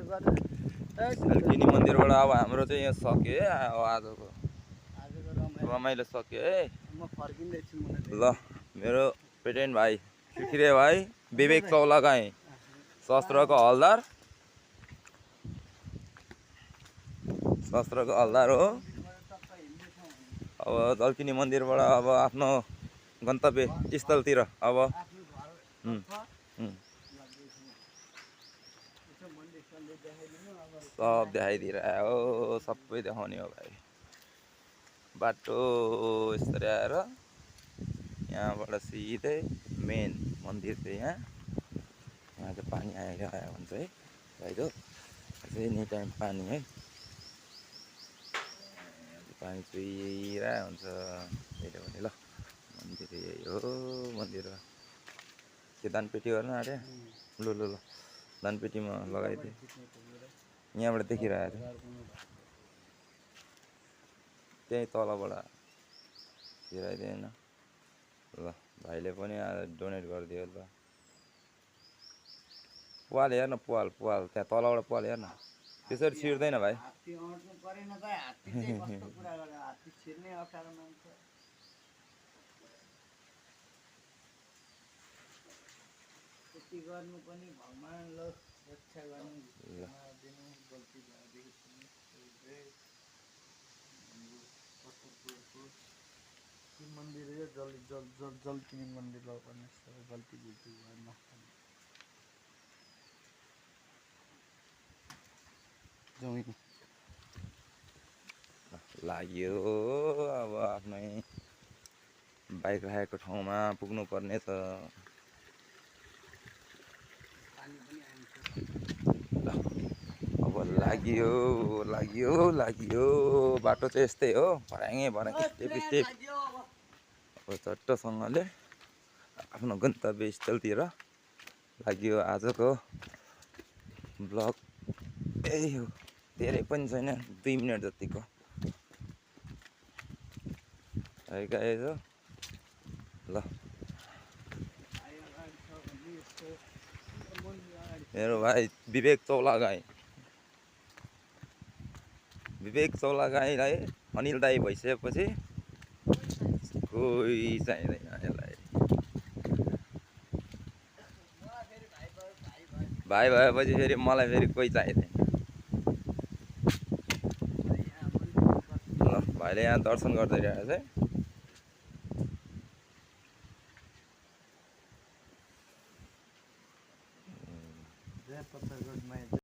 हल्किनी मन्दिरबाट अब हाम्रो चाहिँ यहाँ सक्यो है आजको रमाइलो सक्यो है। ल मेरो प्रेजेन्ट भाइ खिखिरे भाइ विवेक चौलागाई शस्त्रको हलदार हो। अब हल्किनी मन्दिरबाट अब आफ्नो गन्तव्य स्थलतिर अब सब देखाइदिइरह्यो हो, सबै देखाउने हो भाइ। बाटो यस्तरी आएर यहाँबाट सिधै मेन मन्दिर चाहिँ यहाँ चाहिँ पानी आइरहेको हुन्छ है भाइको। एनी टाइम पानी है, पानी चुहिरहेको हुन्छ हेऱ्यो भने। ल मन्दिर यही हो मन्दिर। के दानपेटी गर्न आँट्यो? ल ल ल दानपेटीमा लगाइदिए यहाँबाट देखिरहेको थियो। त्यही तलबाट हिँडाइदिएन। ल भाइले पनि डोनेट गरिदियो। ल पाल हेर्न, पाल त्यहाँ तलबाट पाल हेर्न, त्यसरी छिर्दैन भाइ। गर्नु पनि भगवानले रक्षा गर्नु दिनु गल्ती भएदेखि पनि मन्दिर जल्किनी मन्दिर पनि गल्ती बुझ्नु भएन। लाग्यो अब आफ्नै बाइक राखेको ठाउँमा पुग्नु पर्ने छ। अब लाग्यो बाटो चाहिँ यस्तै हो, भराङे स्टेप अब चट्टसँगले आफ्नो गन्तव्य स्थलतिर लाग्यो। आजको ब्लग यही हो, धेरै पनि छैन, 2 मिनट जतिको है गाइस हो। ल मेरो भाइ विवेक चौलागाईलाई अनिल दाई भइसकेपछि कोही चाहिँदैन यसलाई। भाइ भएपछि फेरि मलाई फेरि कोही चाहिँदैन। ल भाइले यहाँ दर्शन गर्दै रहेछ है।